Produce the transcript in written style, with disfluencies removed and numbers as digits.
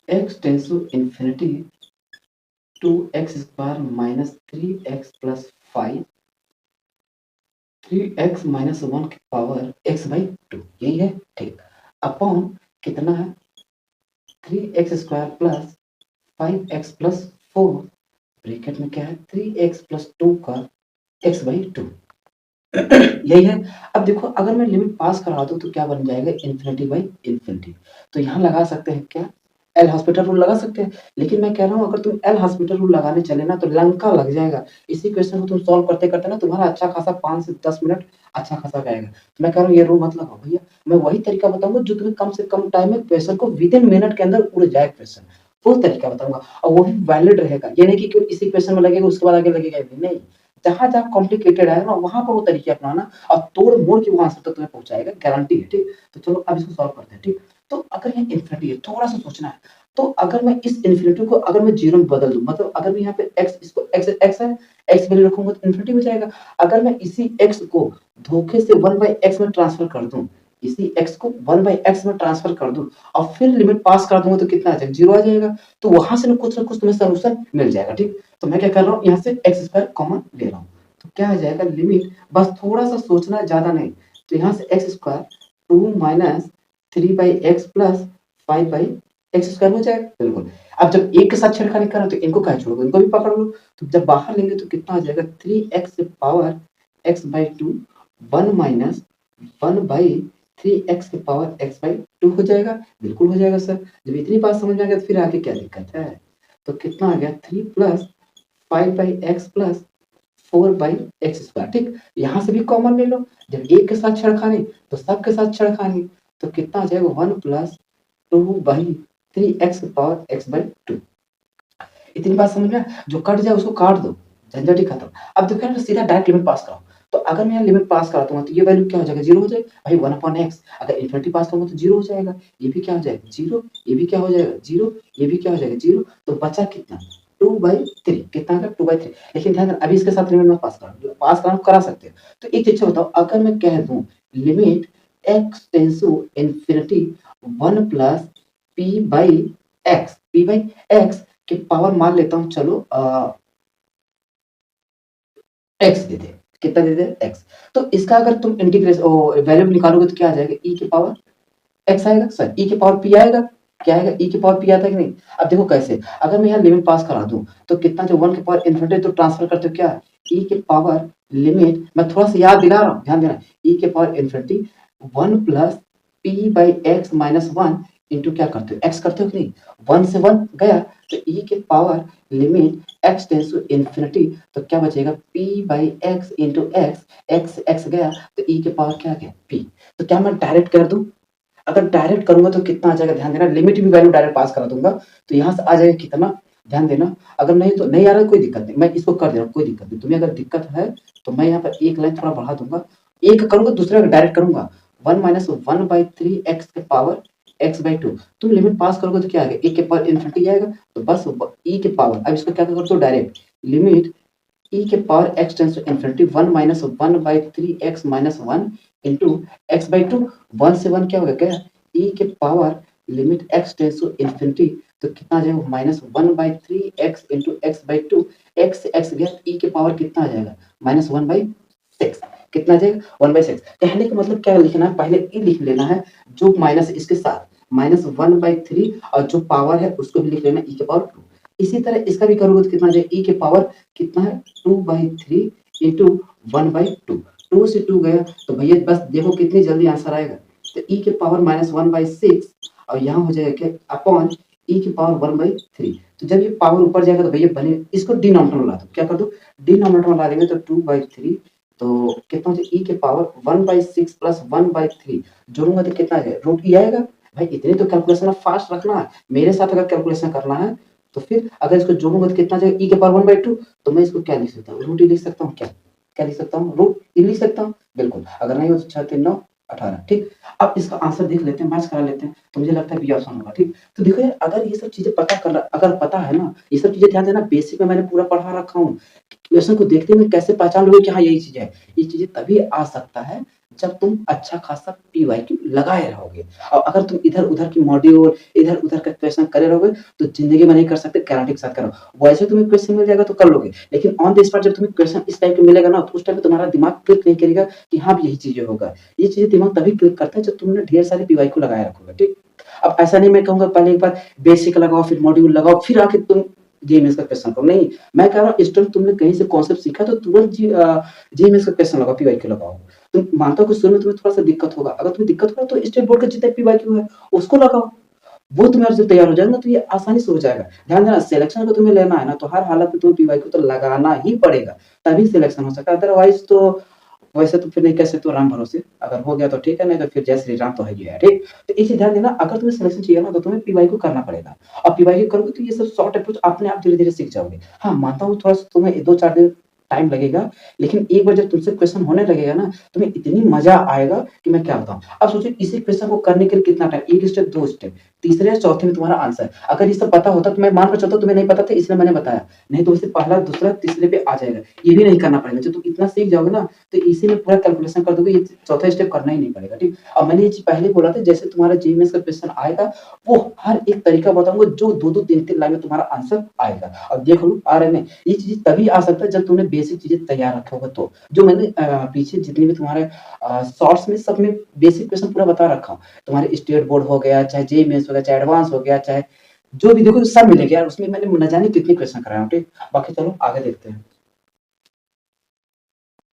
x tends to infinity 2x² minus 3x plus 5 3x minus 1 की power x/2 यही है ठीक। अपॉन कितना है 3x² plus 5x plus 4 bracket में क्या है 3x प्लस 2 का x/2 यही है। अब देखो अगर मैं लिमिट पास करा दूं तो क्या बन जाएगा इन्फिनिटी। तो यहाँ लगा सकते हैं क्या एल हॉस्पिटल रूल लगा सकते हैं। लेकिन मैं कह रहा हूँ अगर तुम एल हॉस्पिटल रूल लगाने चले ना तो लंका लग जाएगा। इसी क्वेश्चन को तुम सॉल्व करते करते ना तुम्हारा अच्छा खासा 5 से 10 मिनट अच्छा खासा जाएगा। तो मैं कह रहा हूँ ये रूल मत लगाओ भैया। मैं वही तरीका बताऊंगा जो तुम्हें कम से कम टाइम में क्वेश्चन को विद इन मिनट के अंदर उड़ जाए क्वेश्चन। वो तरीका बताऊंगा और वो भी वैलिड रहेगा। ये नहीं कि इसी क्वेश्चन में लगेगा उसके बाद आगे लगेगा नहीं। जहाँ जहाँ कॉम्प्लिकेटेड है ना वहां पर वो तरीके अपनाना और तोड़ मोड़ के वो आंसर तक तुम्हें पहुंचाएगा गारंटी है ठीक। तो चलो अब इसको सॉल्व करते हैं ठीक। तो अगर ये इन्फिनिटी है थोड़ा सा सोचना है। तो अगर मैं इस इन्फिनिटी को अगर मैं जीरो में बदल दूं मतलब अगर मैं यहाँ पे x इसको x है x वैल्यू रखूंगा तो इन्फिनिटी हो जाएगा। अगर मैं इसी x को धोखे से 1/x में ट्रांसफर कर दूं इसी x को 1/x में ट्रांसफर कर दूं और फिर लिमिट पास कर दूंगा तो कितना आ जाएगा जीरो आ जाएगा। तो वहां से ना कुछ तुम्हें सोल्यूशन मिल जाएगा ठीक। तो मैं क्या कर रहा हूँ यहाँ से x² कॉमन ले रहा हूँ तो क्या आ जाएगा लिमिट बस थोड़ा सा सोचना ज्यादा नहीं। तो यहाँ से x² 2 minus 3/x plus 5/x² हो जाएगा बिल्कुल। अब जब एक के साथ छेड़खानी कर रहा तो इनको क्या छोड़ो इनको भी पकड़ लो। तो जब बाहर लेंगे तो कितना आ जाएगा 3x से पावर x/2 1 माइनस 1/3x की पावर x/2 हो जाएगा बिल्कुल हो जाएगा सर। जब इतनी बात समझ में आ गया तो फिर आगे क्या दिक्कत है। तो कितना आ गया 3 प्लस 5/x प्लस 4/x² ठीक। यहाँ से भी कॉमन ले लो। जब एक के साथ छेड़खानी तो सब के साथ छेड़खानी। तो कितना आ जाएगा 1 प्लस 2/3x की पावर x/2। इतनी बात समझ में जो कट जाए उसको काट दो झंझट ही खत्म। अब देखो ना सीधा डायरेक्ट लिमिट पास कराओ। तो अगर मैं यहाँ लिमिट पास कराता हूँ तो ये वैल्यू क्या हो जाएगा जीरो हो जाएगा भाई 1/x। अगर इन्फिनिटी पास करूंगा तो जीरो हो जाएगा। ये भी क्या हो जाएगा जीरो ये भी क्या हो जाएगा जीरो ये भी क्या हो जाएगा जीरो। तो बचा कितना 2/3 कितना आ गया 2/3। लेकिन ध्यान देना अभी इसके साथ लिमिट मत पास करो पास कराना करा सकते हो। तो एक चीज बताओ अगर मैं कह दूं limit x tends to infinity 1 plus p/x की पावर मान लेता हूँ चलो x दे दे कितना दे दे x। तो इसका अगर तुम इंटीग्रेशन वैल्यू निकालोगे तो क्या आ जाएगा e की पावर x आएगा सर e की पावर p आएगा। क्या आएगा e की पावर p आता है कि नहीं। अब देखो कैसे अगर मैं यहाँ लिमिट पास करा दूं तो कितना जो 1 की पावर इन्फिनिटी तो ट्रांसफर करते हो क्या e की पावर लिमिट मैं थोड़ा सा याद दिला रहा हूँ ध्यान देना e के power infinity 1 plus p/x minus 1 into क्या करते हो x करते हो कि नहीं 1 से 1 गया तो e के power limit x tends to infinity तो क्या बचेगा p/x इंटू x गया तो e के पावर क्या गया p। तो क्या मैं डायरेक्ट कर दूं अगर डायरेक्ट करूंगा तो कितना आ जाएगा ध्यान देना लिमिट भी वैल्यू डायरेक्ट पास करा दूंगा तो यहाँ से आ जाएगा कितना ध्यान देना। अगर नहीं तो नहीं आ रहा है कोई दिक्कत नहीं मैं इसको कर दे रहा हूँ कोई दिक्कत नहीं। तुम्हें अगर दिक्कत है तो मैं यहाँ पर एक लाइन थोड़ा बढ़ा दूंगा एक करूंगा दूसरे डायरेक्ट करूंगा 1 माइनस 1/3x के पावर x/2। तुम लिमिट पास करोगे तो क्या आएगा e के पावर इन्फिनिटी आएगा। तो बस e के पावर अब इसको क्या कर दो डायरेक्ट लिमिट e के power x tends to infinity 1 minus 1/3x minus 1 into x/2 1 से 1 क्या हो गया e के power limit x tends to infinity तो कितना आ जाएगा minus 1/3x into x/2 x से x गया e के पावर कितना आ जाएगा माइनस 1/6 कितना आ जाएगा 1/6। कहने का मतलब क्या लिखना है पहले e लिख लेना है जो माइनस इसके साथ माइनस 1/3 और जो पावर है उसको भी लिख लेना e के पावर 2। इसी तरह इसका भी करोगे तो कितना आ जाएगा e के पावर कितना है 2/3 इंटू 1/2 2 से 2 गया तो भैया बस देखो कितनी जल्दी आंसर आएगा। तो e के पावर माइनस 1/6 और यहाँ हो जाएगा क्या अपॉन e की पावर 1/3। तो जब ये पावर ऊपर जाएगा तो भैया बने इसको डिनोमिनेटर में ला दो क्या कर दो डिनोमिनेटर में ला देंगे तो 2/3 तो कितना हो जाएगा e के पावर 1/6 प्लस 1/3 जोड़ूंगा तो कितना आ जाएगा रूट e आएगा। भाई इतनी तो कैलकुलेशन फास्ट रखना है मेरे साथ अगर कैलकुलेशन करना है तो फिर अगर इसको जोड़ूंगा तो कितना आ जाएगा e के पावर 1/2 तो मैं इसको क्या लिख सकता हूँ रूट e लिख सकता हूँ क्या क्या लिख सकता हूँ रूट e लिख सकता हूँ बिल्कुल। अगर नहीं हो तो 6 3 9 18 ठीक। अब इसका आंसर देख लेते हैं मैच करा लेते हैं तो मुझे लगता है बी ऑप्शन होगा ठीक। तो देखो यार अगर ये सब चीजें पता कर अगर पता है ना ये सब चीजें ध्यान देना बेसिक में मैंने पूरा पढ़ा रखा हूँ। क्वेश्चन को देखते हुए कैसे पहचान लोगे कि हाँ यही चीज है ये चीजें तभी आ सकता है जब तुम अच्छा खासा पीवाईक्यू लगाए रहोगे। और अगर तुम इधर-उधर की मॉड्यूल, इधर-उधर का क्वेश्चन करे रहोगे, तो ज़िंदगी में नहीं कर सकते, गारंटी के साथ करो। वैसे तुम्हें क्वेश्चन मिल जाएगा तो कर लोगे, लेकिन ऑन द स्पॉट जब तुम्हें क्वेश्चन इस टाइप का मिलेगा ना, तो उस टाइम पे तुम्हारा दिमाग क्लिक नहीं करेगा कि हाँ, अब यही चीज़ें होगा। ये चीज़ें दिमाग तभी क्लिक करता है जब तुमने ढेर सारे पीवाईक्यू लगाए रखोगे, ठीक? अब ऐसा नहीं मैं कहूँगा पहले एक बार बेसिक लगाओ, फिर मॉड्यूल लगाओ, फिर आके तुम जेईई का क्वेश्चन करो, नहीं। मैं कह रहा हूँ इंस्टेंट तुमने कहीं से कॉन्सेप्ट सीखा तो तुरंत जेईई का क्वेश्चन लगाओ, पीवाईक्यू लगाओ। तुम मानता हूँ कि शुरू में तुम्हें थोड़ा-सा दिक्कत होगा, अगर तुम्हें दिक्कत होगा तो स्टेट बोर्ड का जितना पीवाईक्यू है, उसको लगाओ। वो तुम्हारा जब तैयार हो जाएगा ना, तो ये आसानी से हो जाएगा। ध्यान देना सिलेक्शन अगर तुम्हें लेना है ना, तो हर हालत में तुम्हें पीवाईक्यू तो लगाना ही पड़ेगा, तभी सिलेक्शन हो सकता है, अदरवाइज़ तो वैसे तो फिर नहीं कह सकते हो राम भरोसे, अगर हो गया तो ठीक है, नहीं तो फिर जय श्री राम तो है ही है, ठीक? तो एक चीज़ ध्यान देना, अगर तुम्हें सिलेक्शन चाहिए ना, तो तुम्हें पीवाईक्यू करना पड़ेगा और पीवाईक्यू करोगे तो ये सब शॉर्ट अप्रोच अपने आप धीरे-धीरे सीख जाओगे। हाँ, मानता हूँ थोड़ा-सा तुम्हें 2-4 दिन टाइम लगेगा, लेकिन एक बार जब तुमसे क्वेश्चन होने लगेगा ना, तुम्हें इतनी मज़ा आएगा कि मैं क्या बताऊँ। अब सोचिए इसी क्वेश्चन को करने के लिए कितना टाइम, 1 स्टेप, 2 स्टेप, तीसरे या चौथे में तुम्हारा आंसर। अगर ये सब पता होता तो मैं मान कर चलता हूँ तुम्हें नहीं पता था इसलिए मैंने बताया, नहीं तो वैसे पहला, दूसरा, तीसरे पे आ जाएगा। ये भी नहीं करना पड़ेगा, जब तुम इतना सीख जाओगे ना, तो इसी में पूरा कैलकुलेशन कर दोगे, ये चौथा स्टेप करना ही नहीं पड़ेगा, ठीक? और मैंने ये चीज़ पहले बोला था, जैसे तुम्हारा जेईई मेंस का क्वेश्चन आएगा, वो हर एक तरीका बताऊँगा जो 2-2, 3-3 लाइन में तुम्हारा आंसर आएगा। और देख लो आ रहे हैं, ये चीज़ें तभी आ सकता है जब तुमने बेसिक चीज़ें तैयार रखा होगा तो। जो मैंने पीछे जितने भी तुम्हारे शॉर्ट्स में सब में बेसिक क्वेश्चन पूरा बता रखा हूँ। तुम्हारे स्टेट बोर्ड हो गया, चाहे जेईई मेंस हो गया, चाहे एडवांस हो गया, चाहे जो भी देखो सब मिलेगा यार, उसमें मैंने न जाने कितने क्वेश्चन कराए हैं, ठीक? बाकी चलो आगे देखते हैं।